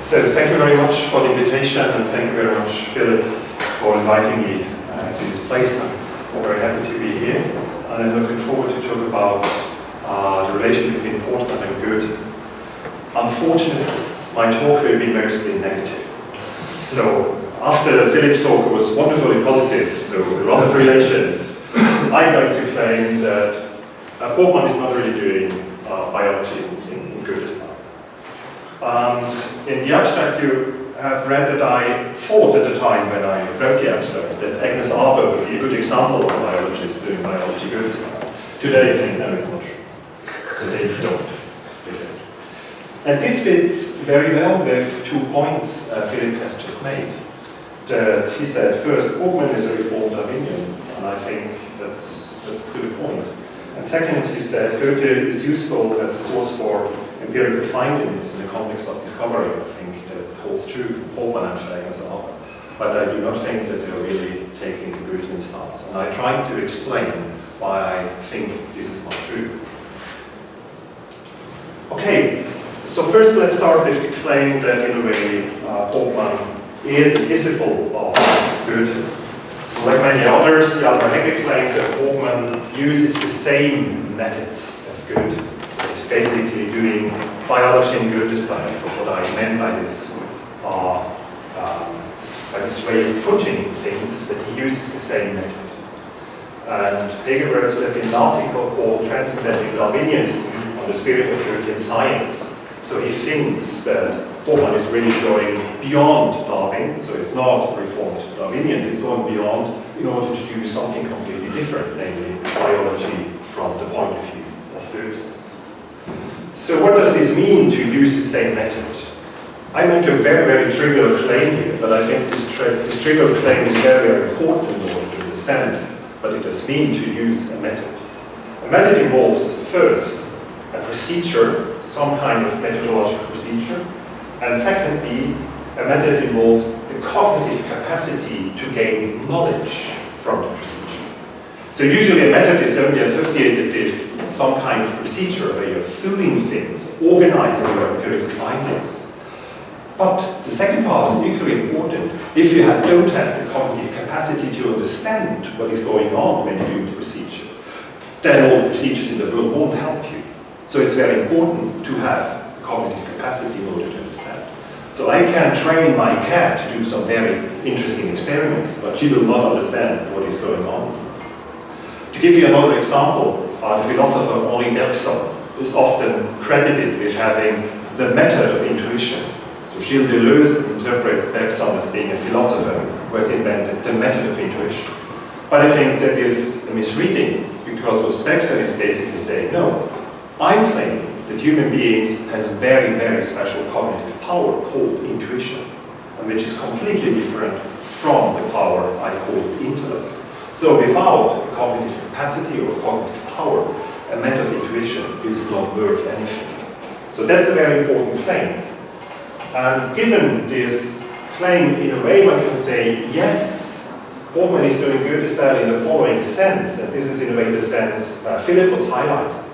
So thank you very much for the invitation, and thank you very much, Philip, for inviting me to this place. I'm very happy to be here, and I'm looking forward to talk about the relation between Portmann and Goethe. Unfortunately, my talk will be mostly negative. So after Philip's talk was wonderfully positive, so a lot of relations, I'm going to claim that Portmann is not really doing biology in Goethe-style. And in the abstract, you have read that I thought at the time when I wrote the abstract that Agnes Arber would be a good example of a biologist doing biology Goethe-style. Today I think, no, it's not true. So they don't. And this fits very well with 2 points Philip has just made. That he said, first, Portmann is a reformed Darwinian, and I think that's a good point. And second, he said, Goethe is useful as a source for empirical findings in the context of discovery. I think that holds true for Portmann and for Agnes Arber. But I do not think that they're really taking the Goethean stance. And I tried to explain why I think this is not true. Okay, so first let's start with the claim that in a way Portmann is a disciple of Goethe. So like many others, Hradec claimed that Portmann uses the same methods as Goethe. So he's basically doing biology in Goethe-style. What I meant by this way of putting things, that he uses the same method. And Hegel wrote that in an article called Transcendental Darwinianism on the spirit of European science. So he thinks that Portmann is really going beyond Darwin, so it's not reformed Darwinian, it's going beyond in order to do something completely different, namely biology from the point of view of Goethe. So what does this mean to use the same method? I make a very, very trivial claim here, but I think this trivial claim is very, very important in order to understand what it does mean to use a method. A method involves first a procedure, some kind of methodological procedure, and secondly, a method involves the cognitive capacity to gain knowledge from the procedure. So usually a method is only associated with some kind of procedure, a way of doing things, organizing your empirical findings. But the second part is equally important. If you don't have the cognitive capacity to understand what is going on when you do the procedure, then all the procedures in the world won't help you. So it's very important to have the cognitive capacity in order to understand. So I can train my cat to do some very interesting experiments, but she will not understand what is going on. To give you another example, the philosopher Henri Bergson is often credited with having the method of intuition. So Gilles Deleuze interprets Bergson as being a philosopher who has invented the method of intuition. But I think that is a misreading, because what Bergson is basically saying, no, I'm claiming that human beings has very, very special cognitive power called intuition, and which is completely different from the power I call intellect. So without a cognitive capacity or cognitive power, a method of intuition is not worth anything. So that's a very important claim. And given this claim, in a way one can say, yes, Portmann is doing Goethe-style in the following sense, and this is in a way the sense Philip was highlighting.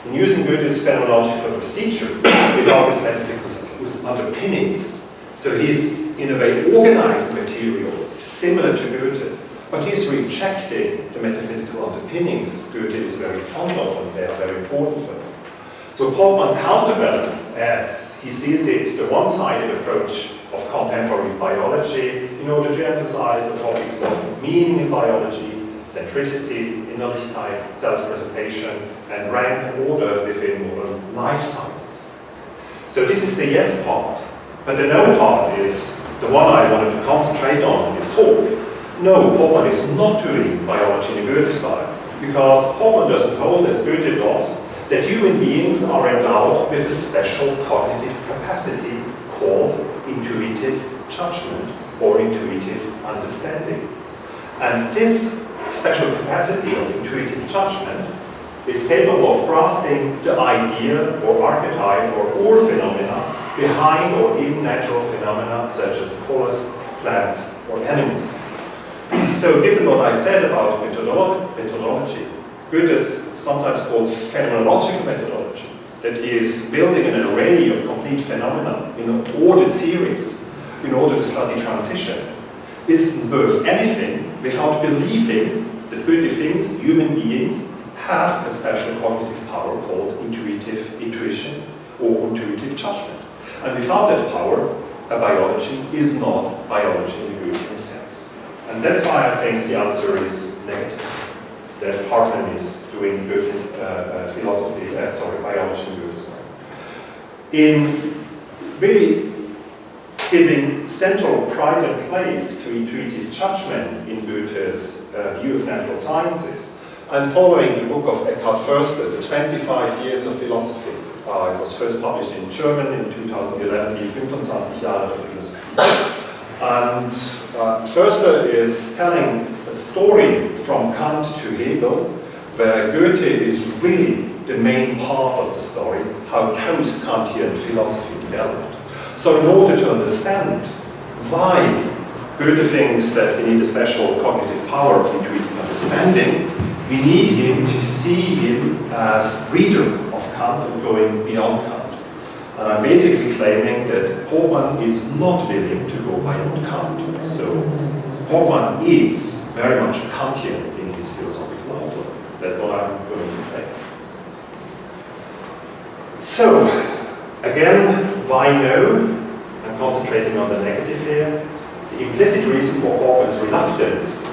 In using Goethe's phenomenological procedure without his metaphysical underpinnings, so he's in a way organizing materials similar to Goethe, but he's rejecting the metaphysical underpinnings Goethe is very fond of, and they are very important for him. So Portmann counterbalances, as he sees it, the one-sided approach of contemporary biology in order to emphasize the topics of meaning in biology, centricity, Innerlichkeit, self-presentation, and rank and order within modern life science. So this is the yes part, but the no part is the one I wanted to concentrate on in this talk. No, Portmann is not doing biology in Goethe style, because Portmann doesn't hold, as Goethe does, that human beings are endowed with a special cognitive capacity called intuitive judgment or intuitive understanding. And this special capacity of intuitive judgment is capable of grasping the idea or archetype or phenomena behind or in natural phenomena such as colors, plants, or animals. So given what I said about methodology, Goethe is sometimes called phenomenological methodology. that he is building an array of complete phenomena in an ordered series in order to study transitions, isn't worth anything without believing that Goethe thinks human beings have a special cognitive power called intuitive intuition or intuitive judgment. And without that power, a biology is not biology in the Goethean sense. And that's why I think the answer is negative, that Portmann is doing biology in Goethe style. In really giving central pride and place to intuitive judgment in Goethe's view of natural sciences, and following the book of Eckhard Förster, The 25 Years of Philosophy. It was first published in German in 2011, Die 25 Jahre der Philosophie. And Förster is telling a story from Kant to Hegel, where Goethe is really the main part of the story, how post-Kantian philosophy developed. So in order to understand why Goethe thinks that we need a special cognitive power of intuitive understanding, we need him to see him as reader of Kant and going beyond Kant. And I'm basically claiming that Portmann is not willing to go beyond Kant. So Portmann is very much Kantian in his philosophical outlook. That's what I'm going to claim. So, again, why no? I'm concentrating on the negative here. The implicit reason for Portmann's reluctance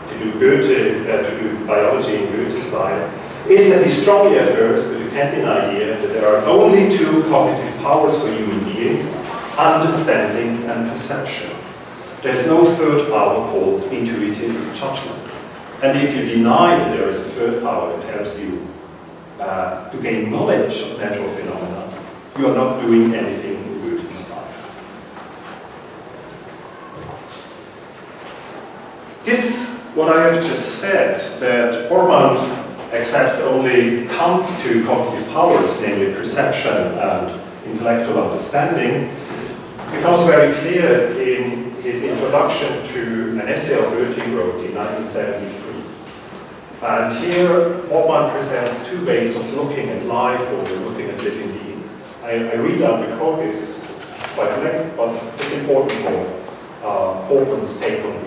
to do biology in Goethe style is that he strongly adheres to the Kantian idea that there are only two cognitive powers for human beings, understanding and perception. There's no third power called intuitive judgment. And if you deny that there is a third power that helps you to gain knowledge of natural phenomena, you are not doing anything in Goethe style. This, what I have just said, that Portmann accepts only Kant's two cognitive powers, namely perception and intellectual understanding, becomes very clear in his introduction to an essay on Goethe he wrote in 1973. And here, Portmann presents two ways of looking at life or looking at living beings. I read out the quote, it's quite lengthy, but it's important for Portmann's take on it.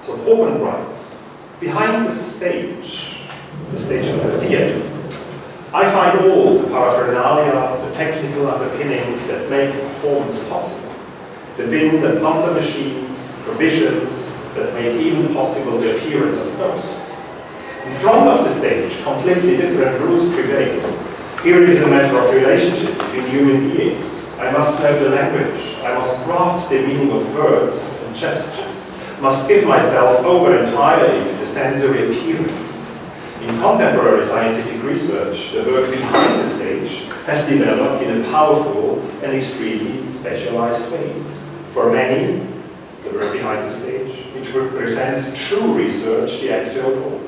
So Portmann writes, behind the stage of a theatre, I find all the paraphernalia, the technical underpinnings that make a performance possible. The wind and thunder machines, provisions that make even possible the appearance of ghosts. In front of the stage, completely different rules prevail. Here it is a matter of relationship between human beings. I must know the language. I must grasp the meaning of words and gestures. I must give myself over entirely to the sensory appearance. In contemporary scientific research, the work behind the stage has developed in a powerful and extremely specialized way. For many, the work behind the stage, which represents true research, the actual goal.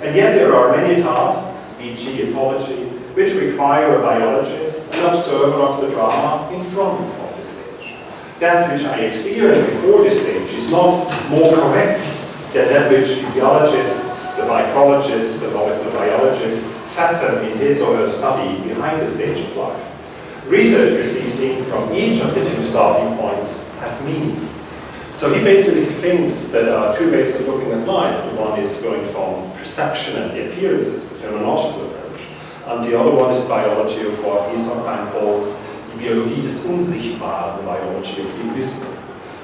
And yet there are many tasks, e.g. ecology, which require a biologist, an observer of the drama in front of the stage. That which I experienced before the stage is not more correct than that which physiologists, the micrologists, the molecular biologists fathom in his or her study behind the stage of life. Research proceeding from each of the two starting points has meaning. So he basically thinks that there are two ways of looking at life. The one is going from perception and the appearances, the phenomenological approach, and the other one is biology of what he sometimes calls die Biologie des Unsichtbaren, the biology of the invisible.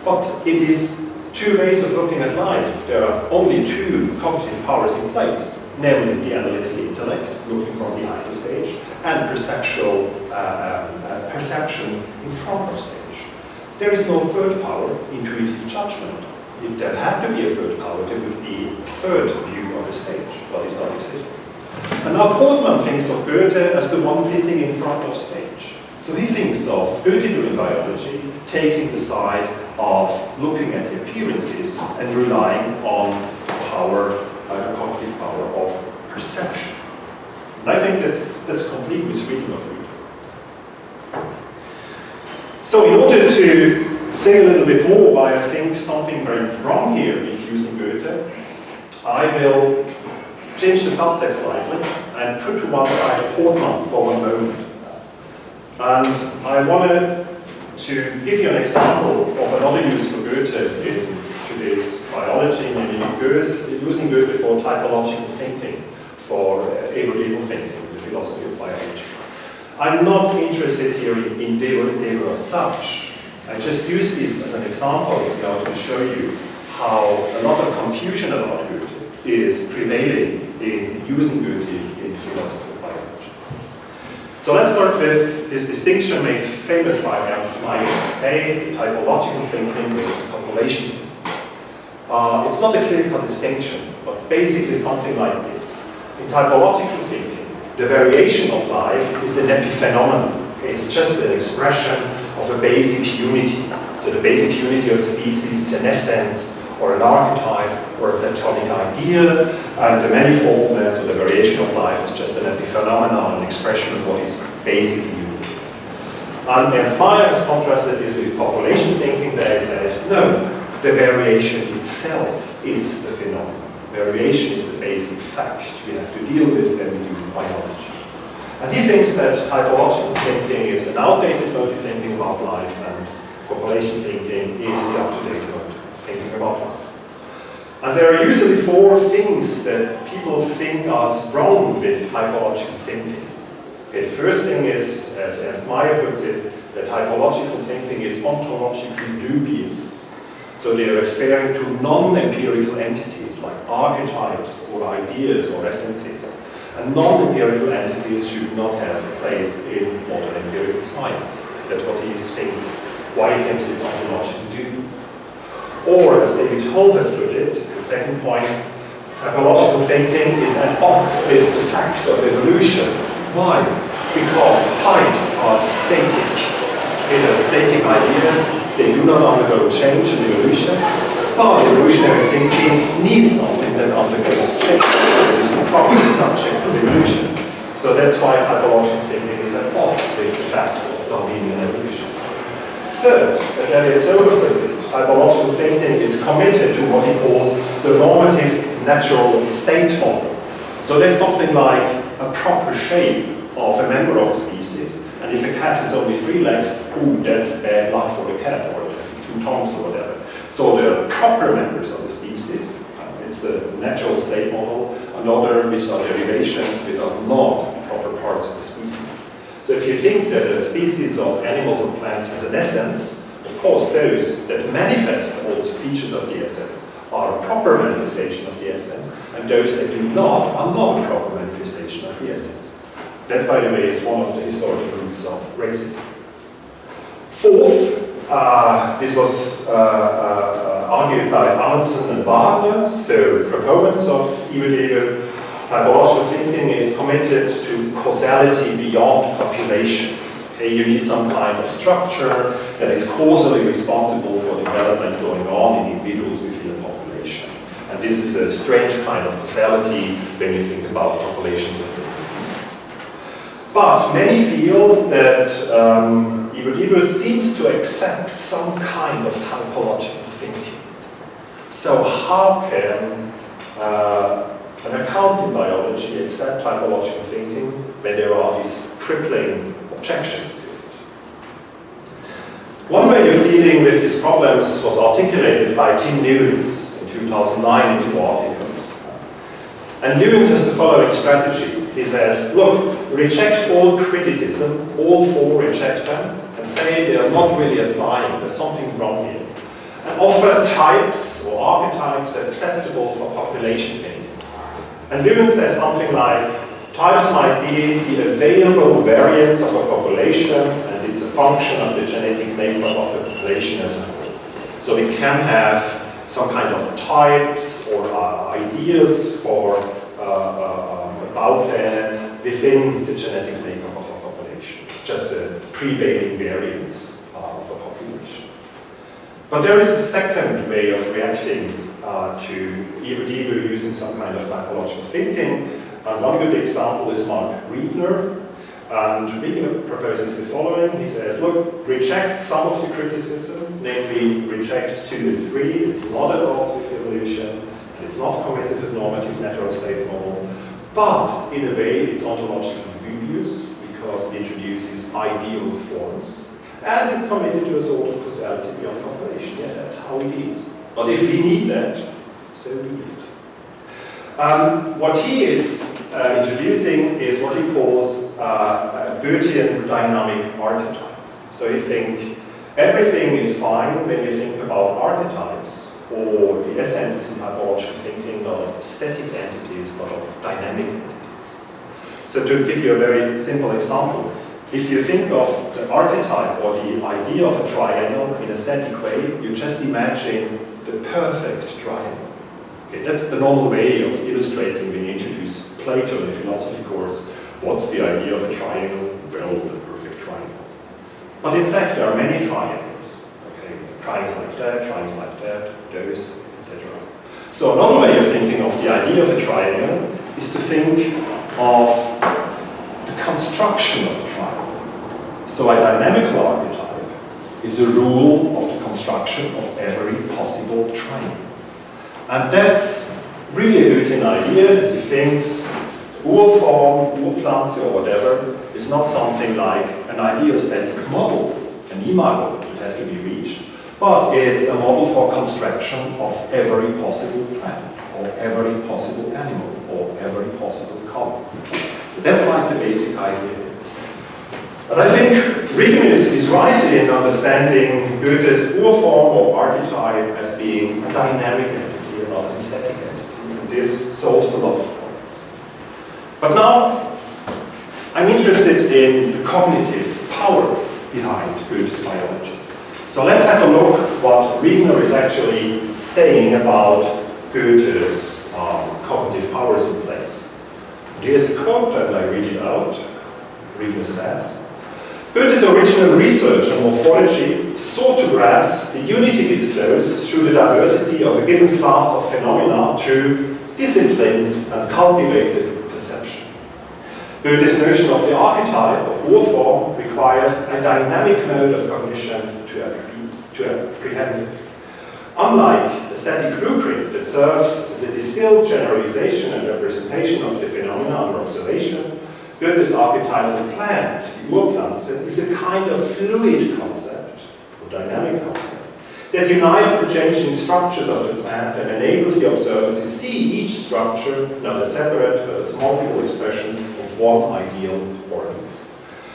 But in these two ways of looking at life, there are only two cognitive powers in place, namely the analytical intellect, looking from behind the stage, and perceptual perception in front of stage. There is no third power, intuitive judgment. If there had to be a third power, there would be a third view of the stage, but it's not existing. And now Portmann thinks of Goethe as the one sitting in front of stage. So he thinks of Goethe doing biology, taking the side of looking at the appearances and relying on the power, the cognitive power of perception. And I think that's a complete misreading of Goethe. So in order to say a little bit more why I think something went wrong here if using Goethe, I will change the subject slightly and put to one side Portmann for one moment. And I wanted to give you an example of another use for Goethe in today's biology, meaning using Goethe for typological thinking, for evolutive thinking, the philosophy of biology. I'm not interested here in Devo as such. I just use this as an example to show you how a lot of confusion about Goethe is prevailing in using Goethe in the philosophy of biology. So let's start with this distinction made famous by Ernst Mayr, typological thinking versus population thinking. It's not a clear-cut distinction, but basically something like this. In typological thinking, the variation of life is an epiphenomenon. It's just an expression of a basic unity. So the basic unity of a species is an essence, or an archetype, or a platonic idea, and the manifoldness or the variation of life is just an epiphenomenon, an expression of what is basic unity. And Ernst Mayr has contrasted this with population thinking. They said, no, the variation itself is the phenomenon. Variation is the basic fact we have to deal with when we do biology. And he thinks that typological thinking is an outdated mode of thinking about life, and population thinking is the up-to-date mode of thinking about life. And there are usually four things that people think are wrong with typological thinking. Okay, the first thing is, as Ernst Mayr puts it, that typological thinking is ontologically dubious. So they are referring to non-empirical entities like archetypes or ideas or essences. And non-empirical entities should not have a place in modern empirical science. That's what he thinks, why he thinks it's ontologically dubious. Or, as David Hull has put it, the second point, typological thinking is at odds with the fact of evolution. Why? Because types are static. They are static ideas, they do not undergo change in evolution, but evolutionary thinking needs something that undergoes change. It is the property subject of evolution. So that's why typological thinking is at odds with the fact of Darwinian evolution. Third, as Elliot Sober puts it, typological thinking is committed to what he calls the normative natural state model. So there's something like a proper shape of a member of a species, and if a cat has only 3 legs, ooh, that's bad luck for the cat, or 2 tongues or whatever. So the proper members of the species, it's a natural state model, another which are derivations which are not proper parts of the species. So if you think that a species of animals or plants has an essence, of course those that manifest all the features of the essence are a proper manifestation of the essence, and those that do not are not a proper manifestation of the essence. That, by the way, is one of the historical roots of racism. Fourth, this was argued by Amundsen and Wagner, so proponents of evolutive typological thinking is committed to causality beyond populations. Okay, you need some kind of structure that is causally responsible for development going on in individuals within a population. And this is a strange kind of causality when you think about populations of different species. But many feel that evolution seems to accept some kind of typological thinking. So how can an account in biology accept typological thinking when there are these crippling objections to it? One way of dealing with these problems was articulated by Tim Newens in 2009 in 2 articles. And Newens has the following strategy. He says, look, reject all criticism, all 4 reject them, and say they are not really applying, there's something wrong here. And offer types or archetypes acceptable for population thinking. And Newens says something like, types might be the available variants of a population, and it's a function of the genetic makeup of the population as a whole. So we can have some kind of types or ideas for about them within the genetic makeup of a population. It's just a prevailing variance of a population. But there is a second way of reacting to evo using some kind of typological thinking. And one good example is Mark Riedner. And Riedner proposes the following. He says, look, reject some of the criticism, namely reject 2 and 3. It's not at odds with evolution, and it's not committed to the normative natural state model. but in a way it's ontologically dubious because it introduces ideal forms, and it's committed to a sort of causality beyond calculation. Yeah, that's how it is. But if we need that, so be it. What he is introducing is what he calls a Goethean dynamic archetype. So you think everything is fine when you think about archetypes, or the essence is in typological thinking not of static entities but of dynamic entities. So to give you a very simple example, if you think of the archetype or the idea of a triangle in a static way, you just imagine the perfect triangle. Okay, that's the normal way of illustrating when you introduce Plato in a philosophy course. What's the idea of a triangle? Well, the perfect triangle. But in fact, there are many triangles. Okay, triangles like that, those, etc. So another way of thinking of the idea of a triangle is to think of the construction of a triangle. So a dynamical archetype is a rule of the construction of every possible triangle. And that's really a Goethean idea that he thinks Urform, Urpflanze, or whatever is not something like an ideal static model, an imago that has to be reached, but it's a model for construction of every possible plant, or every possible animal, or every possible color. So that's like the basic idea. And I think Regan is right in understanding Goethe's Urform or archetype as being a dynamic entity and not as a static entity. And this solves a lot of problems. But now, I'm interested in the cognitive power behind Goethe's biology. So let's have a look what Regner is actually saying about Goethe's cognitive powers in place. Here's a quote, and I read it out. Regner says, Goethe's original research on morphology sought to grasp the unity disclosed through the diversity of a given class of phenomena through disciplined and cultivated perception. Goethe's notion of the archetype or Urform requires a dynamic mode of cognition to apprehend it. Unlike the static blueprint that serves as a distilled generalization and representation of the phenomena under observation, Goethe's archetypal plant, the Urpflanze, is a kind of fluid concept, or dynamic concept, that unites the changing structures of the plant and enables the observer to see each structure not as separate but as multiple expressions of one ideal order.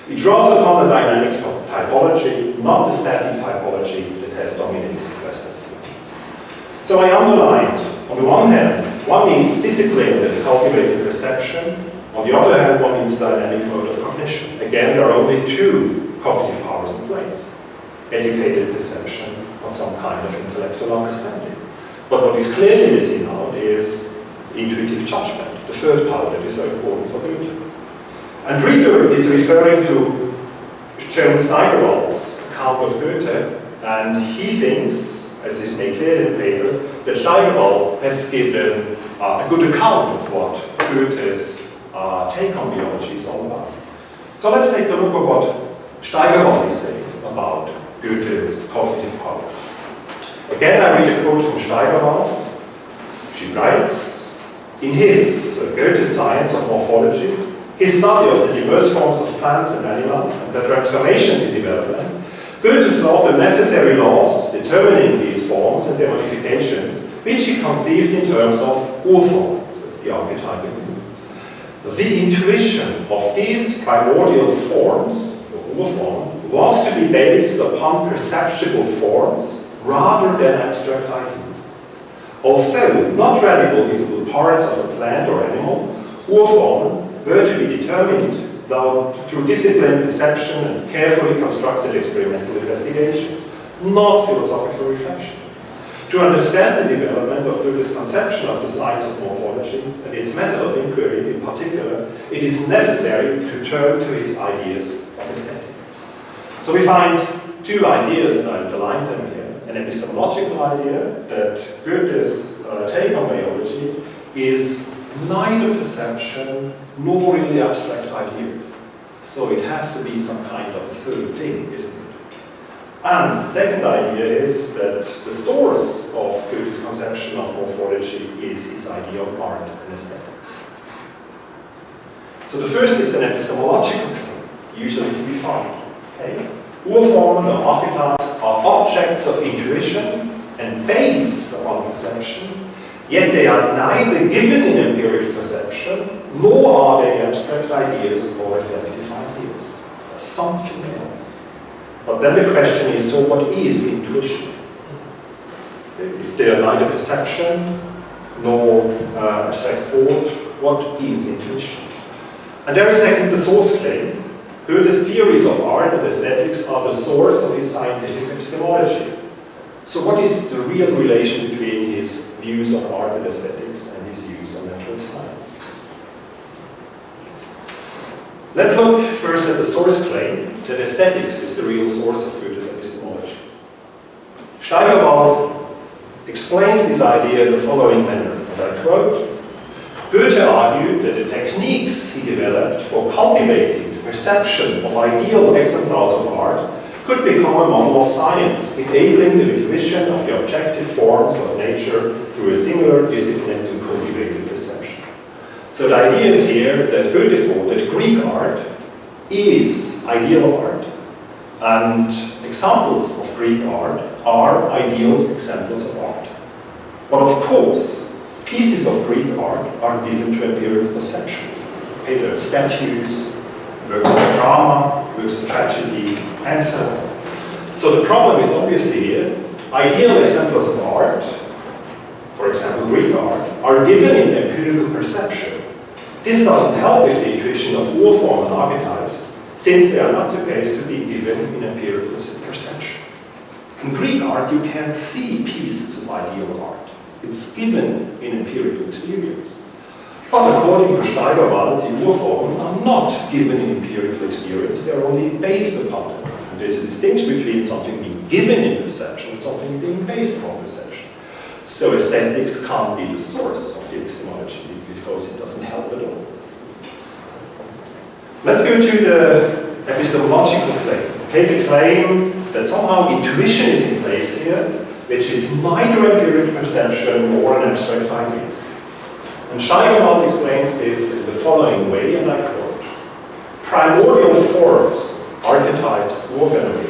It draws upon a dynamic typology, not the static typology that has dominated Western thought. So I underlined, on the one hand, one needs disciplined and cultivated perception. On the other hand, one needs a dynamic mode of cognition. Again, there are only two cognitive powers in place. Educated perception or some kind of intellectual understanding. But what is clearly missing out is intuitive judgment, the third power that is so important for Goethe. And Rieger is referring to German Steigerwald's account of Goethe, and he thinks, as is made clear in the paper, that Steigerwald has given a good account of what Goethe's take on biology is all about. So let's take a look at what Steigerwald is saying about Goethe's cognitive power. Again, I read a quote from Steigerwald. She writes, in his Goethe's science of morphology, his study of the diverse forms of plants and animals and their transformations in development, Goethe sought the necessary laws determining these forms and their modifications, which he conceived in terms of Urform, so it's the archetypal group. The intuition of these primordial forms, or Urform, was to be based upon perceptible forms rather than abstract ideas. Although not radical visible parts of a plant or animal, Urform were to be determined though through disciplined perception and carefully constructed experimental investigations, not philosophical reflection. To understand the development of Goethe's conception of the science of morphology and its method of inquiry in particular, it is necessary to turn to his ideas of aesthetic. So we find two ideas, and I underlined them here. An epistemological idea that Goethe's take on biology is neither perception nor really abstract ideas. So it has to be some kind of a third thing, isn't it? And the second idea is that the source of Goethe's conception of morphology is his idea of art and aesthetics. So the first is an epistemological claim, usually to be found. Okay? Urformen or archetypes are objects of intuition and based on perception, yet they are neither given in empirical perception, nor are they abstract ideas or reflective ideas. Something else. But then the question is, so what is intuition? If they are neither perception nor abstract thought, what is intuition? And there is second the source claim. Goethe's theories of art and aesthetics are the source of his scientific epistemology. So what is the real relation between his views on art and aesthetics and his views on natural science? Let's look first at the source claim that aesthetics is the real source of Goethe's epistemology. Steigerwald explains this idea in the following manner, and I quote, Goethe argued that the techniques he developed for cultivating the perception of ideal exemplars of art could become a model of science, enabling the intuition of the objective forms of nature through a singular, disciplined and cultivated perception. So the idea is here that Goethe thought that Greek art is ideal art, and examples of Greek art are ideal examples of art. But of course, pieces of Greek art are given to empirical perception. Okay, there are statues, works of drama, works of tragedy, and so on. So the problem is obviously here, ideal examples of art, for example Greek art, are given in empirical perception. This doesn't help with the intuition of urform and archetypes, since they are not supposed to be given in empirical perception. In Greek art you can see pieces of ideal art. It's given in empirical experience. But according to Steigerwald, the urformen are not given in empirical experience, they are only based upon it. And there's a distinction between something being given in perception and something being based upon perception. So aesthetics can't be the source of the epistemology because it doesn't help at all. Let's go to the epistemological claim. Okay, the claim that somehow intuition is in place here, which is neither empirical perception nor an abstract ideas. And Steigerwald explains this in the following way, and I quote, primordial forms, archetypes, or phenomena,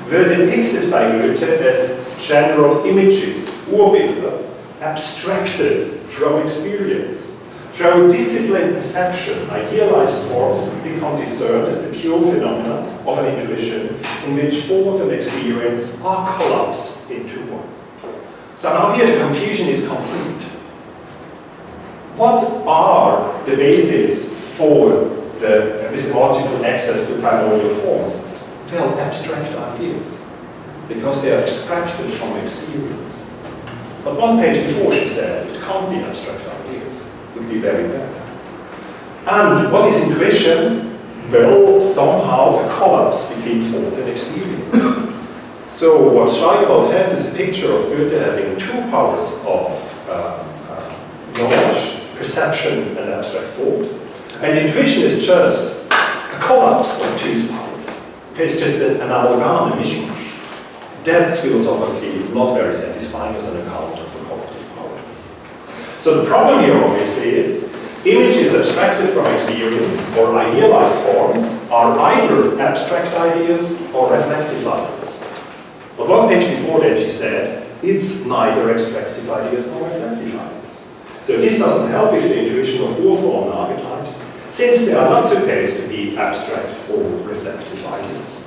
were depicted by Goethe as general images, Urbilder, abstracted from experience. Through disciplined perception, idealized forms become discerned as the pure phenomena of an intuition in which thought and experience are collapsed into one. So now here the confusion is complete. What are the bases for the epistemological access to primordial forms? Well, abstract ideas, because they are extracted from experience. But one page before she said it can't be abstract ideas. It would be very bad. And what is intuition? Well, somehow a collapse between thought and experience. So what Steigerwald has is a picture of Goethe having two powers of knowledge, perception and abstract thought. And intuition is just a collapse of these powers. It's just an amalgam, a mishmash. That's philosophically not very satisfying as an account of a collective power. So the problem here obviously is images abstracted from experience or idealized forms are either abstract ideas or reflective ideas. But one page before that she said, it's neither abstractive ideas nor reflective ideas. So this doesn't help with the intuition of urform and archetypes, since they are not supposed to be abstract or reflective ideas.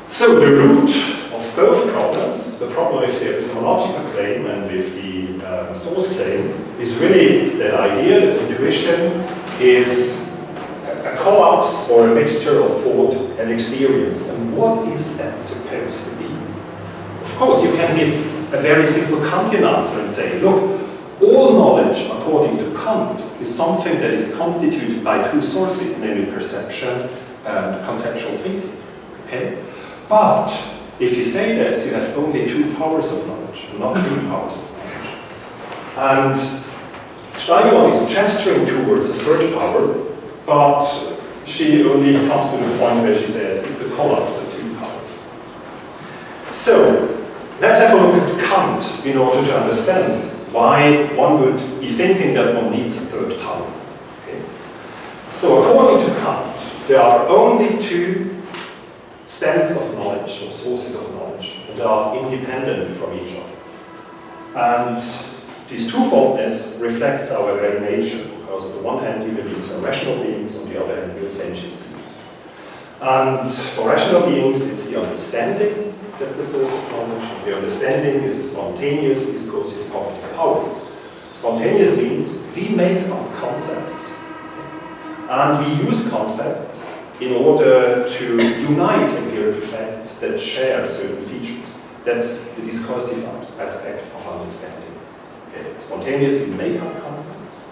So the root of both problems, the problem with the epistemological claim and with the source claim, is really that idea, this intuition, is a collapse or a mixture of thought and experience. And what is that supposed to be? Of course, you can give a very simple Kantian answer and say, look, all knowledge, according to Kant, is something that is constituted by two sources, namely perception and conceptual thinking. Okay? But if you say this, you have only two powers of knowledge, not three powers of knowledge. And Steigerwald is gesturing towards a third power, but she only comes to the point where she says it's the collapse of two powers. So, let's have a look at Kant in order to understand why one would be thinking that one needs a third power. Okay? So according to Kant, there are only two stems of knowledge, or sources of knowledge, that are independent from each other. And this twofoldness reflects our very nature, because on the one hand, human beings are rational beings, on the other hand, we are sentient beings. And for rational beings, it's the understanding that's the source of knowledge. The understanding is a spontaneous, discursive, cognitive power. Spontaneous means we make up concepts, and we use concepts in order to unite empirical facts that share certain features. That's the discursive aspect of understanding. Okay. Spontaneous, we make up concepts,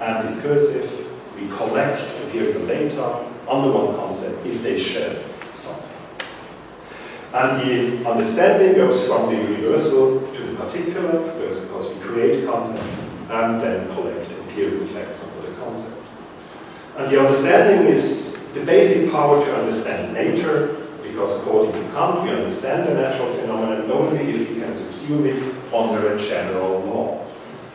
and discursive, we collect empirical data under one concept if they share something. And the understanding goes from the universal to the particular, because we create content and then collect empirical facts under the concept. And the understanding is the basic power to understand nature, because according to Kant, we understand the natural phenomenon only if we can subsume it under a general law.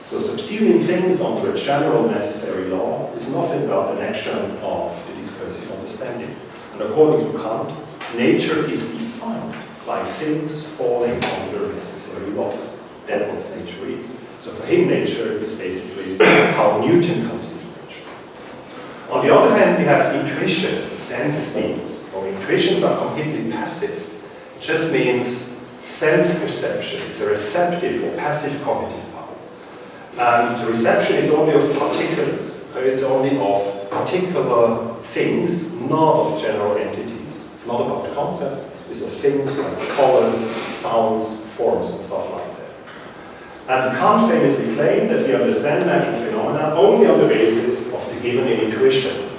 So subsuming things under a general necessary law is nothing but an action of the discursive understanding. And according to Kant, nature is defined by things falling under necessary laws. That's what nature is. So for him, nature is basically how Newton conceived nature. On the other hand, we have intuition, senses means. Or intuitions are completely passive. It just means sense perception. It's a receptive or passive cognitive power. And the reception is only of particulars. It's only of particular things, not of general entities. It's not about the concept. It's of things like colors, sounds, forms, and stuff like that. And Kant famously claimed that we understand natural phenomena only on the basis of the given intuition.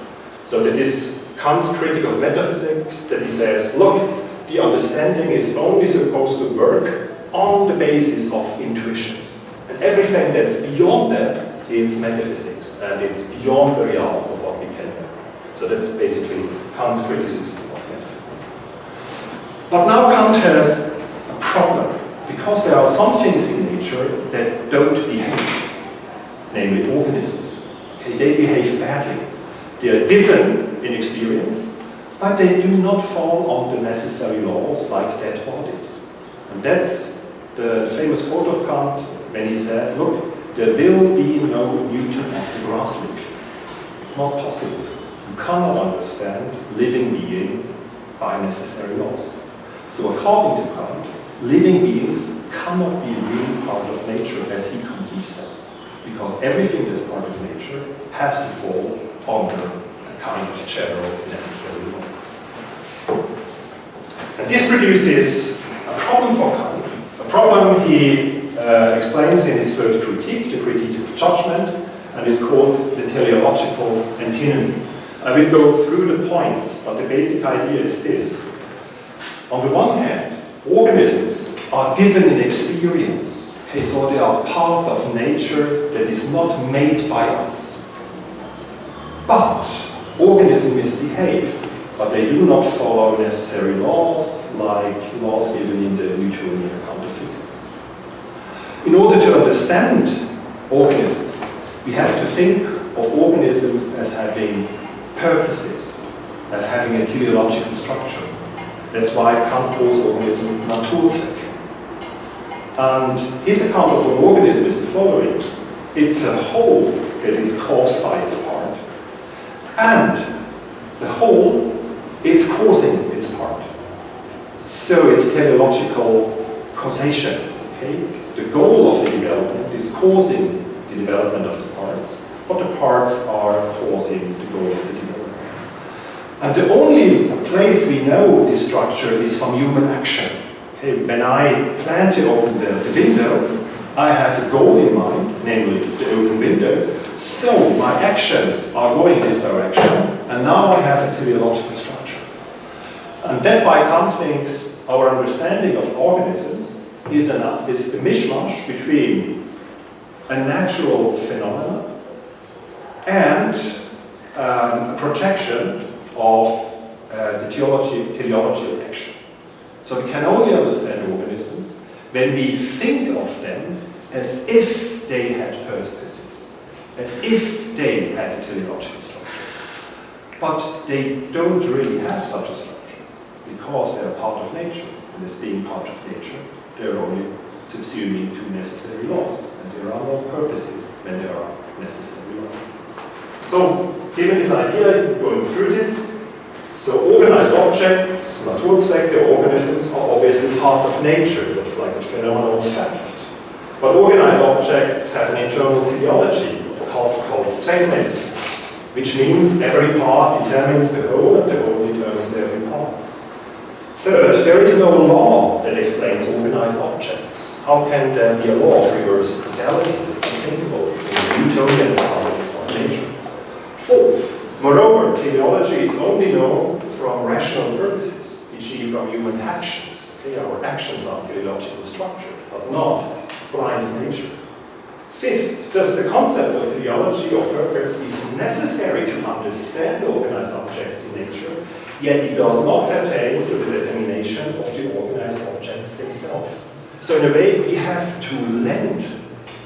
So that this Kant's critic of metaphysics, that he says, look, the understanding is only supposed to work on the basis of intuitions. And everything that's beyond that, it's metaphysics, and it's beyond the realm of what we can know. So that's basically Kant's criticism of metaphysics. But now Kant has a problem, because there are some things in nature that don't behave, namely organisms. Okay, they behave badly. They are given in experience, but they do not fall on the necessary laws like dead bodies. And that's the famous quote of Kant when he said, look, there will be no Newton of the grass leaf. It's not possible. You cannot understand living being by necessary laws. So according to Kant, living beings cannot be really part of nature as he conceives them, because everything that's part of nature has to fall under a kind of general necessary law. And this produces a problem for Kant, a problem he explains in his third critique, the critique of judgment, and it's called the teleological antinomy. I will go through the points, but the basic idea is this. On the one hand, organisms are given in experience, okay, so they are part of nature that is not made by us. But organisms misbehave, but they do not follow necessary laws, like laws given in the Newtonian account of physics. In order to understand organisms, we have to think of organisms as having purposes, as having a teleological structure. That's why Kant calls organism Naturzweck. And his account of an organism is the following. It's a whole that is caused by its part. And the whole, it's causing its part. So it's teleological causation. Okay? The goal of the development is causing the development of the parts, but the parts are causing the goal of the development. And the only place we know this structure is from human action. Okay? When I plan to open the window, I have a goal in mind, namely the open window. So my actions are going in this direction, and now I have a teleological structure. And that by Kant thinks our understanding of organisms is a mishmash between a natural phenomenon and a projection of the teleology of action. So we can only understand organisms when we think of them as if they had purposes, as if they had a teleological structure. But they don't really have such a structure, because they are part of nature, and as being part of nature, they are only subsuming to necessary laws, and there are no purposes when there are necessary laws. So, given this idea, going through this, so organized objects, Naturzwecke, organisms, are obviously part of nature. That's like a phenomenal fact. But organized objects have an internal teleology, called Zweckmäßigkeit, which means every part determines the whole, and the whole determines every part. Third, there is no law that explains organized objects. How can there be a law of reverse causality? That's unthinkable in the Newtonian part of nature. Fourth, moreover, teleology is only known from rational purposes, e.g. from human actions. Okay, our actions are teleological structure, but not blind nature. Fifth, thus the concept of teleology or purpose is necessary to understand organized objects in nature, yet it does not pertain to the determination of the organized objects themselves. So in a way, we have to lend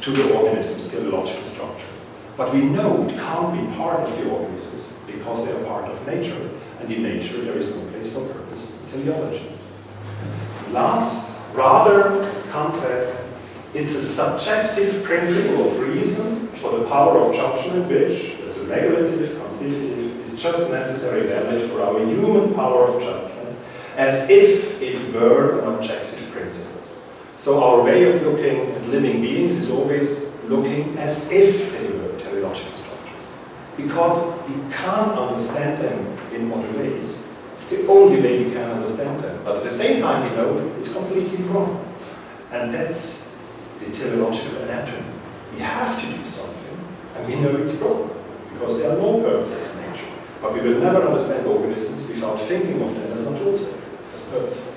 to the organism's teleological structure. But we know it can't be part of the organisms because they are part of nature, and in nature there is no place for purpose in teleology. Last, rather, as Kant says, it's a subjective principle of reason for the power of judgment which, as a regulative, constitutive, is just necessary valid for our human power of judgment, as if it were an objective principle. So our way of looking at living beings is always looking as if they were teleological structures. Because we can't understand them in other ways. It's the only way we can understand them. But at the same time, we know it's completely wrong. And that's the teleological anatomy. We have to do something, and we know it's wrong, because there are no purposes in nature. But we will never understand organisms without thinking of them as Naturzwecke, as purposeful.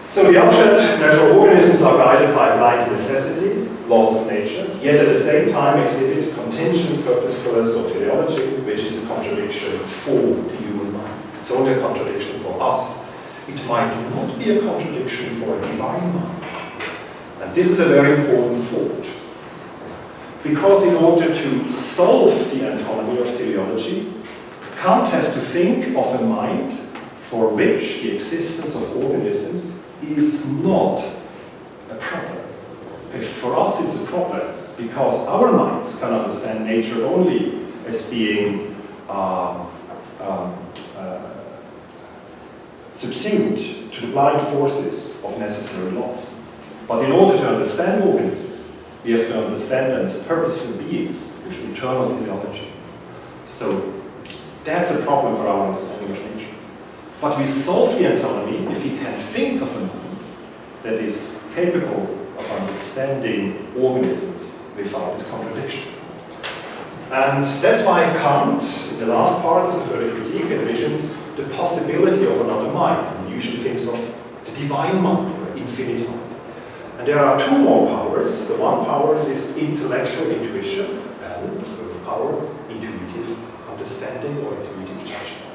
So the upshot, natural organisms are guided by blind necessity, laws of nature, yet at the same time exhibit contingent purposefulness or teleology, which is a contradiction for the human mind. It's only a contradiction for us. It might not be a contradiction for a divine mind. And this is a very important thought. Because in order to solve the anatomy of teleology, Kant has to think of a mind for which the existence of organisms is not a problem. Okay, for us it's a problem because our minds can understand nature only as being subsumed to the blind forces of necessary laws. But in order to understand organisms, we have to understand them as purposeful beings with internal teleology. So that's a problem for our understanding of nature. But we solve the anatomy if we can think of a mind that is capable of understanding organisms without this contradiction. And that's why Kant, in the last part of the Further Critique, envisions the possibility of another mind, and usually thinks of the divine mind or infinite mind. And there are two more powers. The one power is intellectual intuition, and the third power, intuitive understanding or intuitive judgment.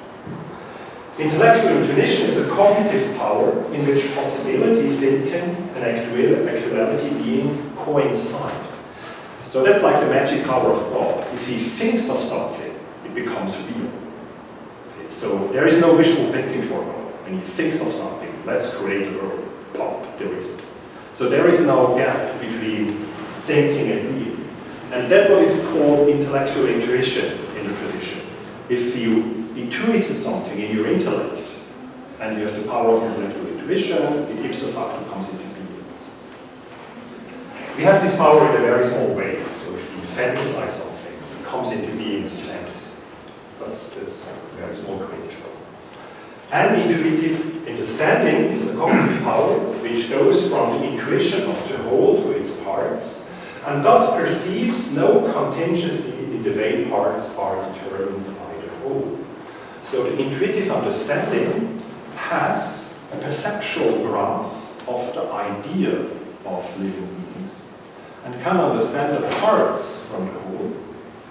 Intellectual intuition is a cognitive power in which possibility, thinking, and actuality being coincide. So that's like the magic power of God. If he thinks of something, it becomes real. Okay, so there is no wishful thinking for God. When he thinks of something, let's create a world, pop, there is it. So there is no gap between thinking and being. And that's what is called intellectual intuition in the tradition. If you intuited something in your intellect, and you have the power of intellectual intuition, it ipso facto comes into being. We have this power in a very small way. So if you fantasize something, it comes into being as a fantasy. That's a very small creative power. And intuitive understanding is a cognitive power which goes from the intuition of the whole to its parts, and thus perceives no contingency in the way parts are determined by the whole. So the intuitive understanding has a perceptual grasp of the idea of living beings, and can understand the parts from the whole,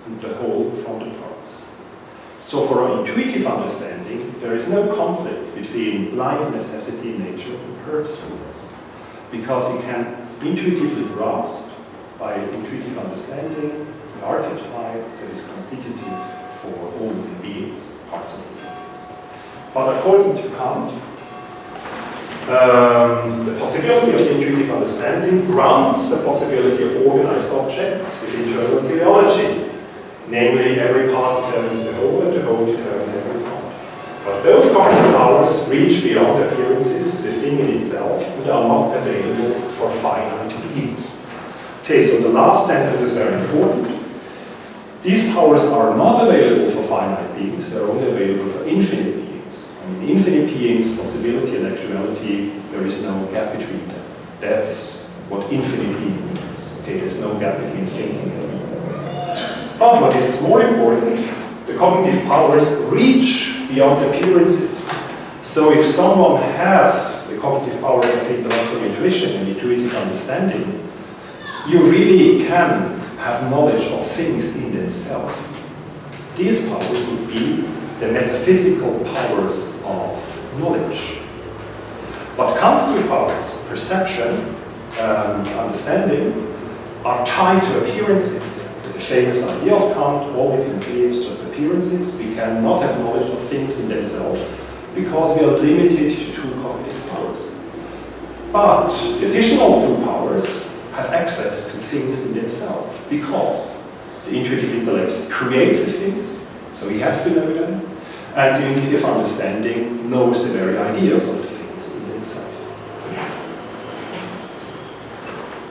and the whole from the parts. So for an intuitive understanding, there is no conflict between blind necessity in nature and purposefulness, because it can intuitively grasped by intuitive understanding, the archetype that is constitutive for all living beings, parts of living beings. But according to Kant, the possibility of intuitive understanding grants the possibility of organized objects with internal teleology. Namely, every part determines the whole and the whole determines every part. But both cognitive powers reach beyond appearances, the thing in itself, and are not available for finite beings. Okay, so the last sentence is very important. These powers are not available for finite beings, they are only available for infinite beings. And in infinite beings, possibility and actuality, there is no gap between them. That's what infinite being means. Okay, there's no gap between thinking and being. But what is more important, the cognitive powers reach beyond appearances. So if someone has the cognitive powers of intellectual intuition and intuitive understanding, you really can have knowledge of things in themselves. These powers would be the metaphysical powers of knowledge. But Kant's two powers, perception and understanding, are tied to appearances. The famous idea of Kant, all we can see is just appearances. We cannot have knowledge of things in themselves because we are limited to two cognitive powers. But the additional two powers have access to things in themselves because the intuitive intellect creates the things, so he has to know them, and the intuitive understanding knows the very ideas of the things in themselves.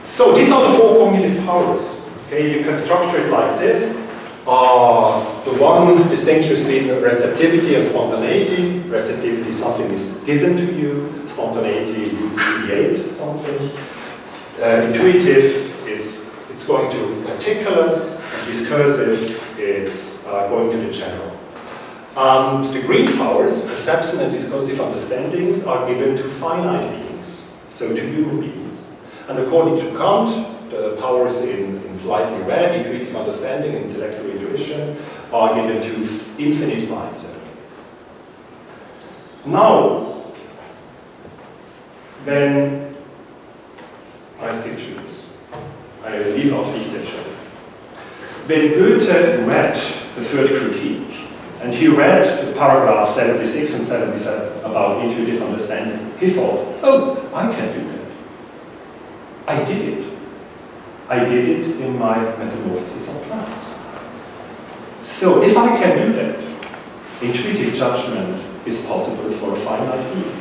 So these are the four cognitive powers. Okay, you can structure it like this. The one distinction between receptivity and spontaneity. Receptivity, something is given to you. Spontaneity, you create something. Intuitive, it's going to particulars. And discursive, it's going to the general. And the green powers, perception and discursive understandings, are given to finite beings, so to human beings. And according to Kant, the powers in slightly red, intuitive understanding and intellectual intuition, are given to infinite minds. Now, when I skip through this, I leave out Fichte. When Goethe read the third critique, and he read the paragraph 76 and 77 about intuitive understanding, he thought, oh, I can do that. I did it. I did it in my Metamorphosis of Plants. So if I can do that, intuitive judgment is possible for a finite being.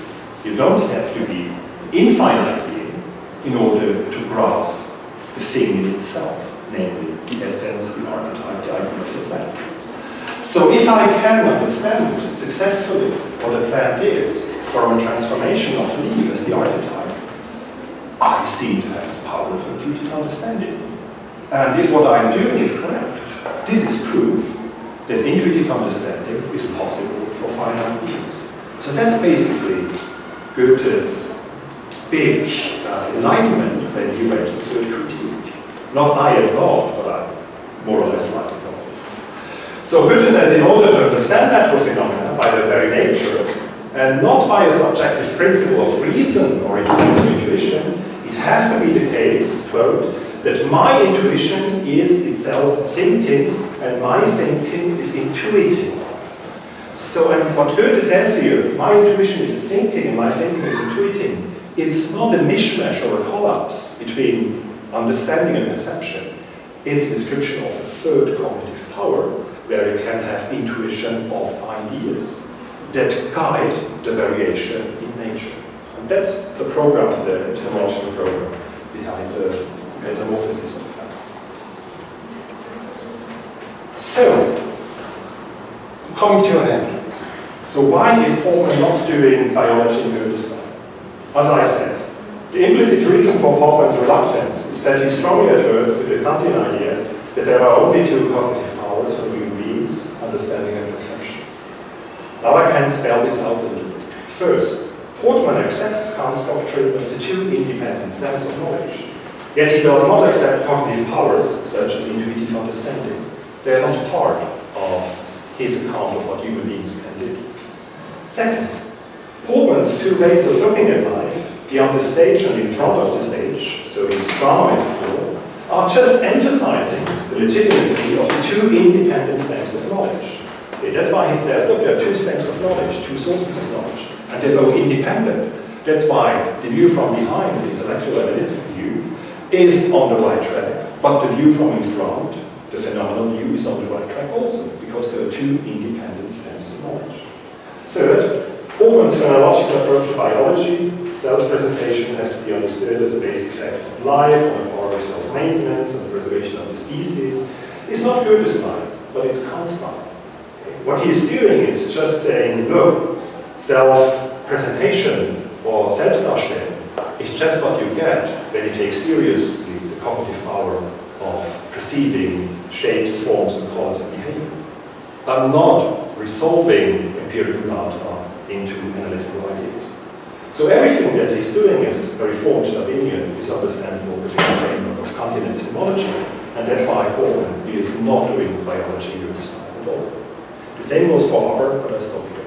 You don't have to be infinite being in order to grasp the thing in itself, namely the essence, the archetype, the idea of the plant. So if I can understand successfully what a plant is from a transformation of leaf as the archetype, I seem to have the power of intuitive understanding. And if what I'm doing is correct, this is proof that intuitive understanding is possible for finite beings. So that's basically Goethe's big enlightenment when he read the third critique. Not I at all, but I more or less like it. So Goethe says in order to understand natural phenomena by their very nature, and not by a subjective principle of reason or intellectual intuition, it has to be the case, quote, that my intuition is itself thinking, and my thinking is intuiting. So, and what Goethe says here, my intuition is thinking and my thinking is intuiting, it's not a mishmash or a collapse between understanding and perception. It's a description of a third cognitive power, where you can have intuition of ideas that guide the variation in nature. And that's the program, the epistemological program behind the Metamorphosis of Plants. So, coming to an end. So why is Portmann not doing biology in Goethe-style? As I said, the implicit reason for Portmann's reluctance is that he's strongly adverse to the Kantian idea that there are only two cognitive powers for human beings, understanding and perception. Now I can spell this out a little bit. First, Portmann accepts Kant's doctrine of the two independent stems of knowledge. Yet he does not accept cognitive powers, such as intuitive understanding. They are not part of his account of what human beings can do. Second, Portmann's two ways of looking at life the understage and in front of the stage, so his drama metaphor, are just emphasizing the legitimacy of the two independent stems of knowledge. Okay, that's why he says, look, there are two stems of knowledge, two sources of knowledge, and they're both independent. That's why the view from behind, the intellectual analytic view, is on the right track, but the view from in front, the phenomenal view, is on the right track also, because there are two independent stems of knowledge. Third, Portmann's phenomenological approach to biology, self-presentation has to be understood as a basic fact of life, on the power of self-maintenance and the preservation of the species. It's not Goethe's line, but it's Kant's line. Okay. What he is doing is just saying, look, self-presentation or Selbstdarstellung is just what you get when you take seriously the cognitive power of perceiving shapes, forms, and colors and behavior, but not resolving empirical data into analytical ideas. So everything that he's doing as a reformed Darwinian is understandable within the framework of Kantian epistemology, and that's why Portmann is not doing biology in this time at all. The same goes for Arber, but I stop here.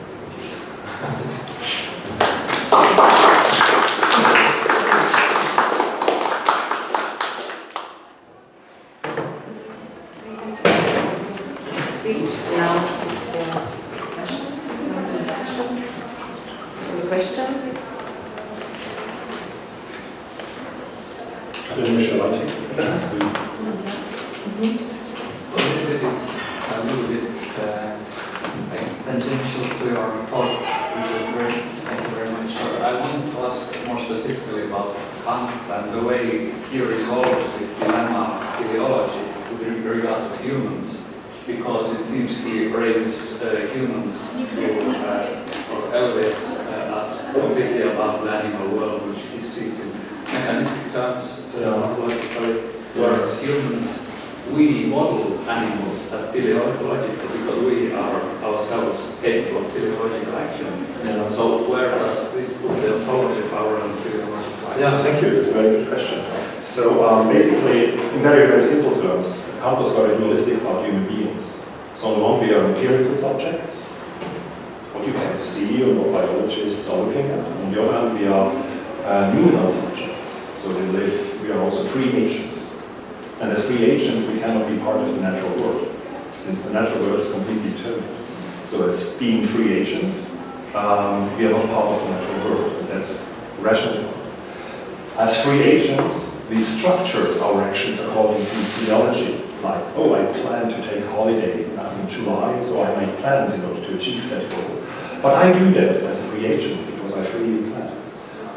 But I do that as a free agent because I freely plan.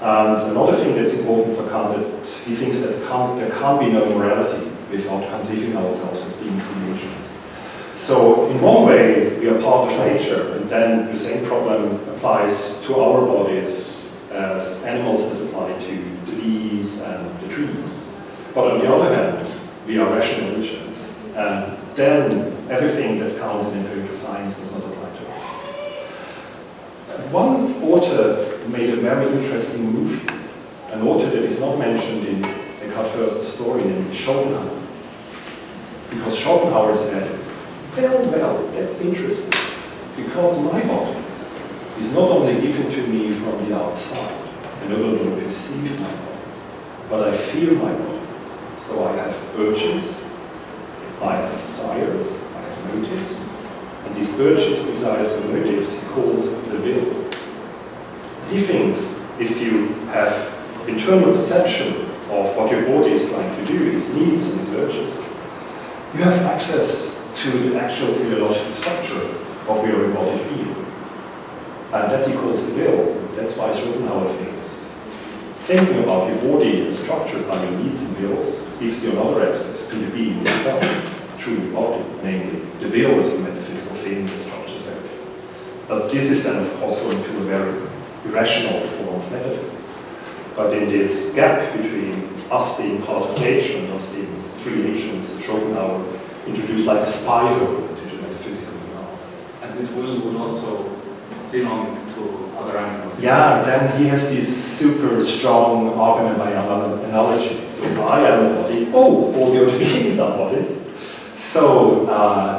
And another thing that's important for Kant, that he thinks that there can't be no morality without conceiving ourselves as being free agents. So in one way, we are part of nature, and then the same problem applies to our bodies as animals that apply to the bees and the trees. But on the other hand, we are rational agents, and then everything that counts in empirical science does not apply to us. One author made a very interesting move, an author that is not mentioned in Eckhart Förster's story, named Schopenhauer. Because Schopenhauer said, well, that's interesting, because my body is not only given to me from the outside, I no longer perceive my body, but I feel my body. So I have urges, I have desires, I have motives, and these urges, desires, and motives he calls the will. He thinks if you have internal perception of what your body is trying to do, its needs and its urges, you have access to the actual teleological structure of your embodied being. And that he calls the will. That's why Schopenhauer thinks thinking about your body and structured by your needs and wills gives you another access to the being itself, through the body, namely the will is the metaphysical thing that structures everything. But this is then of course going to a very irrational form of metaphysics. But in this gap between us being part of nature and us being free agents, Schopenhauer introduced like a spiral into the metaphysical realm. And this will would also belong to other animals. Yeah, then he has this super strong argument by analogy. So I am a body, all the other beings are bodies. So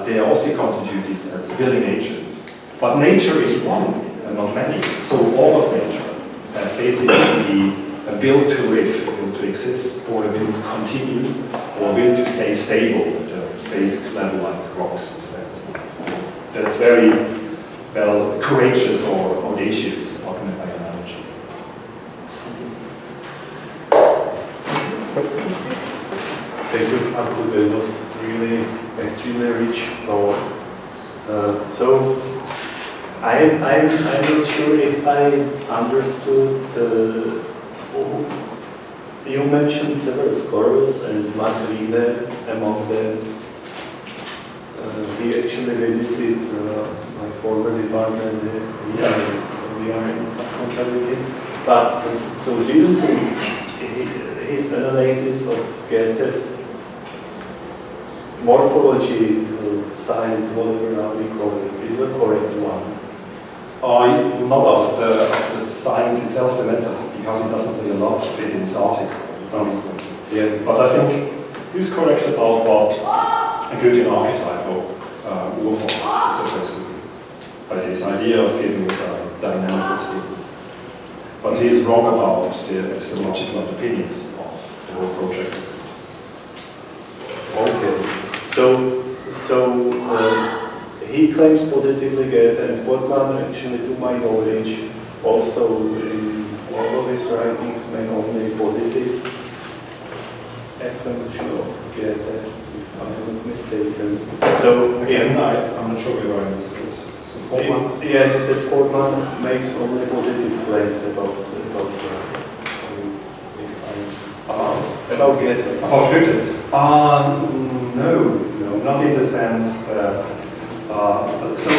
they also constitute these as willing agents. But nature is one and not many. So all of nature has basically a will to live, a will to exist, or a will to continue, or a will to stay stable at a basic level like rocks and stones. That's very, well, courageous or audacious, argument by analogy. Thank you, Markus. It was really extremely rich talk. So I'm not sure if I understood. You mentioned several scholars and Max Wiener among them. He actually visited my former department. So we are in some controversy. But so do you think his analysis of Goethe's morphology, science, whatever we call it, is the correct one? Not of the science itself, the method, because he doesn't say a lot of it in his article. Yeah. But I think he's correct about what a Goethe archetype or Urform is supposed to be, by this idea of giving it a dynamicity. But he is wrong about the epistemological underpinnings of the whole project. Okay. So he claims positively Goethe, and Portmann, actually, to my knowledge, also in all of his writings make only positive explanation of Goethe, if I'm not mistaken. So Again, I'm not sure whether I understood. So that Portmann makes only positive claims about Goethe. About Goethe? No, not in the sense that. So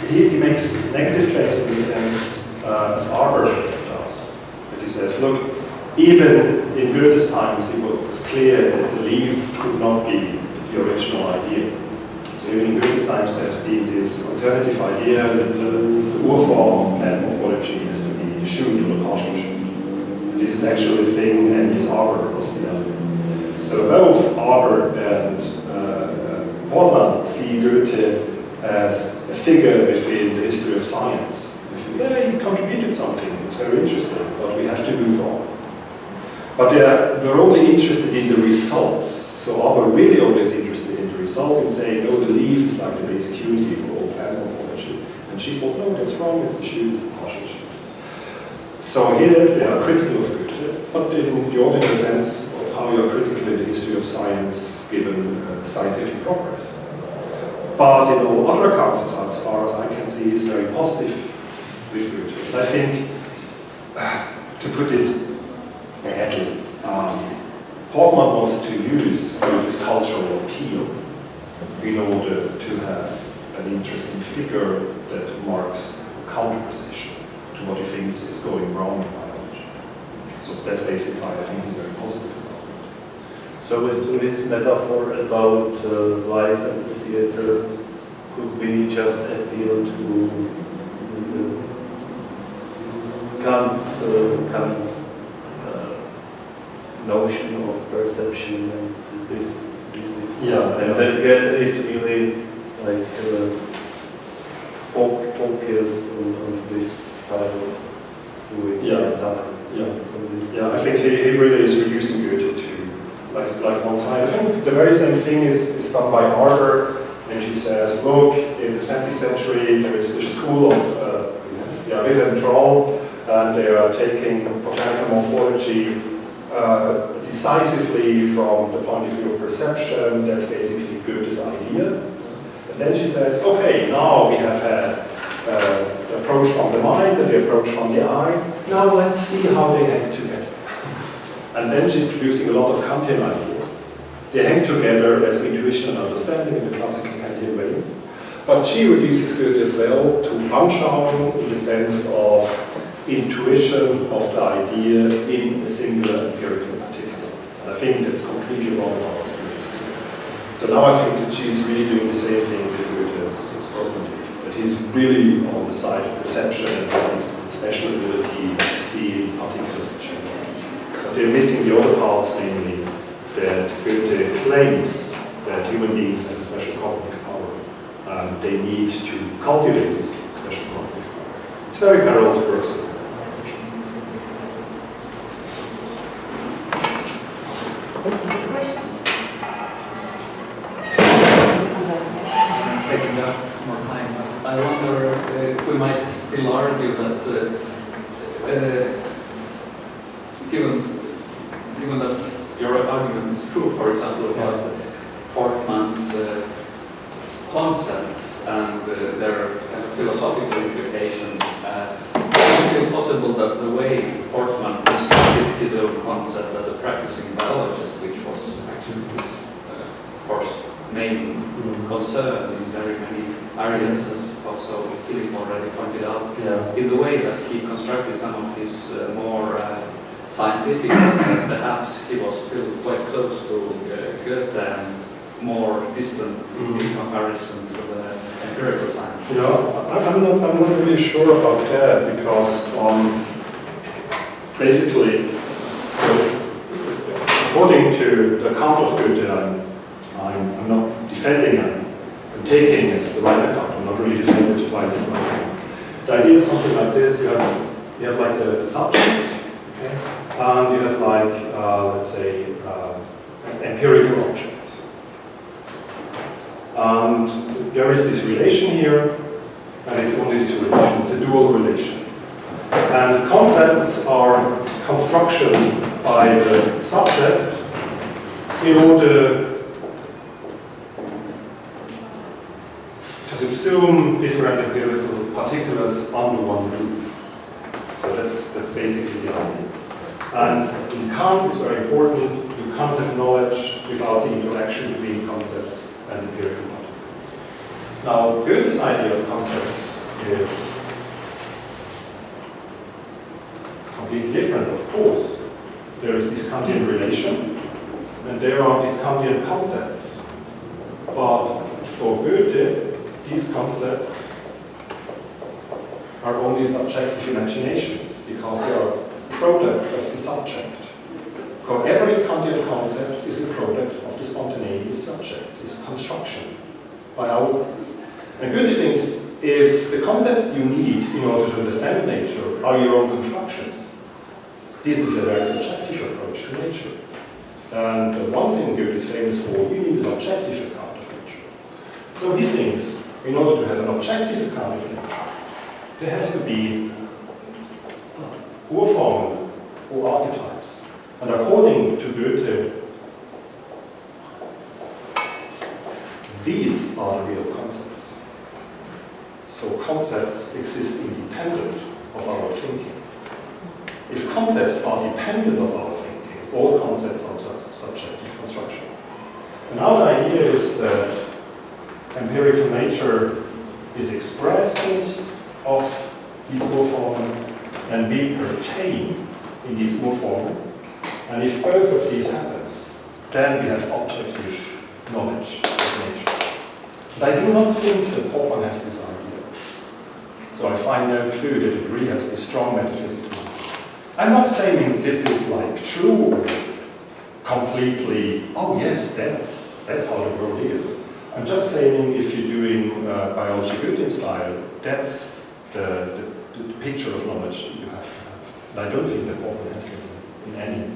he makes negative claims in the sense as Arber does. But he says, look, even in Goethe's times, it was clear that the leaf could not be the original idea. So even in Goethe's times, there has been this alternative idea that the Urform and morphology has to be the shoot or the partial shoot. This is actually a thing, and Agnes Arber was the other. So both Arber and Portmann see Goethe as a figure within the history of science. Yeah, he contributed something, it's very interesting, but we have to move on. But we're only interested in the results. So Arber really always interested in the result and saying, oh, the leaf is like the basic unity for all plant morphology. And she thought, no, that's wrong, it's the shoot, it's the partial shoot. So here they are critical of Goethe, but in the ordinary sense of how you are critical in the history of science given scientific progress. But in all other accounts, as far as I can see, is very positive with Goethe. And I think, to put it badly, Portmann wants to use Goethe's cultural appeal in order to have an interesting figure that marks counterposition to what he thinks is going wrong in biology. So that's basically why I think he's very positive about it. So this metaphor about life as a theater could be just appeal to Kant's notion of perception and this and that Goethe is really like focused on this style of doing science. I think he really is reducing Goethe to like one side. I think the very same thing is done by Arber, and she says, look, in the 20th century there is this school of Wilhelm Troll, and they are taking botanical morphology decisively from the point of view of perception. That's basically Goethe's idea. And then she says, okay, now we have had the approach from the mind and the approach from the eye. Now let's see how they hang together. And then she's producing a lot of Kantian ideas. They hang together as intuition and understanding in the classical Kantian way. But she reduces Goethe as well to Anschauung in the sense of intuition of the idea in a singular empirical particular. And I think that's completely wrong about what Goethe is doing. So now I think that she's really doing the same thing with Goethe as Portmann did. That he's really on the side of perception and has this special ability to see particulars that change. But they're missing the other parts, namely that Goethe claims that human beings have special cognitive power. They need to cultivate this special cognitive power. It's very parallel to Bergson. I wonder if we might still argue that given that your argument is true, for example, about Portmann's concepts and their kind of philosophical implications, it's still possible that the way Portmann constructed his own concept as a practicing biologist, which was actually his, of course, main concern in very many areas, as also Philip already pointed out, in the way that he constructed some of his more scientific concepts, perhaps he was still quite close to Goethe and more distant in comparison to the empirical science. I'm not really sure about that, because basically, so according to the account of Goethe, I'm not defending him. I'm taking it as the right account. I'm not really defending it why it's the right account. The idea is something like this: you have like the subject, okay, and you have like let's say empirical objects. And there is this relation here, and it's only this relation. It's a dual relation. And concepts are construction by the subject in order to subsume different empirical particulars under one roof. So that's basically the idea. And in Kant, it's very important, you can't have knowledge without the interaction between concepts and empirical particles. Now, Goethe's idea of concepts is completely different, of course. There is this Kantian relation, and there are these Kantian concepts. But for Goethe, these concepts are only subjective imaginations, because they are products of the subject. So every Kantian concept is a product of the spontaneous subjects, it's a construction by our words. And Goethe thinks if the concepts you need in order to understand nature are your own constructions, this is a very subjective approach to nature. And one thing Goethe is famous for, you need an objective account of nature. So he thinks, in order to have an objective account of nature, there has to be Urformen or archetypes. And according to Goethe, these are the real concepts. So concepts exist independent of our thinking. If concepts are dependent of our thinking, all concepts are subjective construction. And now the idea is that empirical nature is expressive of these Urformen, and we pertain in these Urformen. And if both of these happens, then we have objective knowledge of nature. But I do not think that Portmann has this idea. So I find no clue that it really has this strong metaphysical idea. I'm not claiming this is like true or completely, oh yes, that's how the world is. I'm just claiming if you're doing biology Goethe-style, that's the picture of knowledge that you have to have. And I don't think that Portmann has it in any way.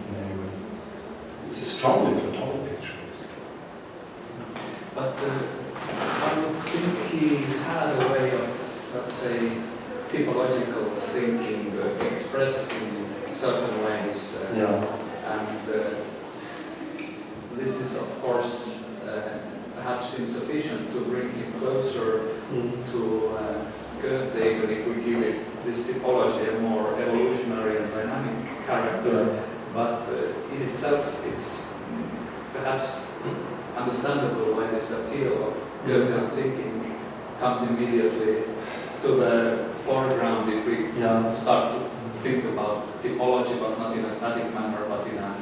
It's a strongly Platonic picture, basically. But I would think he had a way of, let's say, typological thinking expressed in certain ways. And this is, of course, perhaps insufficient to bring him closer to Goethe, even if we give it this typology a more evolutionary and dynamic character. But in itself, it's perhaps understandable why this appeal of Goethean thinking comes immediately to the foreground if we start to think about typology, but not in a static manner, but in a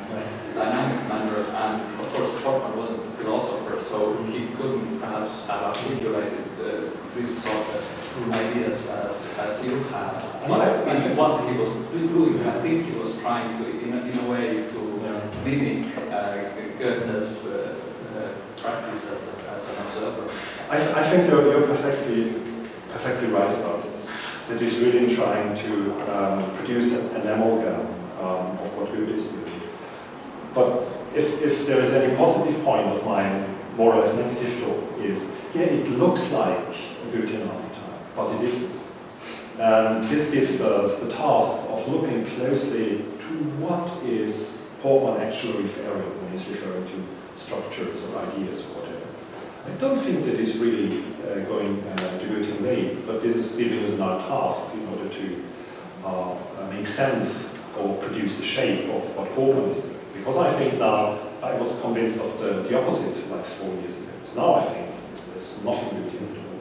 dynamic manner. And of course, Portmann wasn't a philosopher, so he couldn't perhaps have articulated this sort of ideas as you have. What he was doing, I think he was trying to, in a way, to mimic Goethe's practice as an observer. I think you're perfectly right about this. That he's really trying to produce an amalgam of what Goethe is doing. But if there is any positive point of my more or less negative talk is, it looks like a Goethean archetype. but it isn't. And this gives us the task of looking closely to what is Portmann actually referring when he's referring to structures or ideas or whatever. I don't think that is really going the Goethe way, but this is giving us another task in order to make sense or produce the shape of what Portmann is doing. Because I think now, I was convinced of the opposite like 4 years ago. So now I think there's nothing Goethe at all,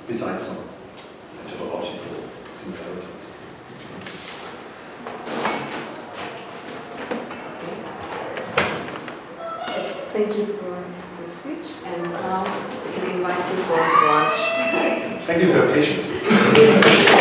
besides some methodological similarities. Thank you for your speech, and now we can invite you for lunch. Thank you for your patience.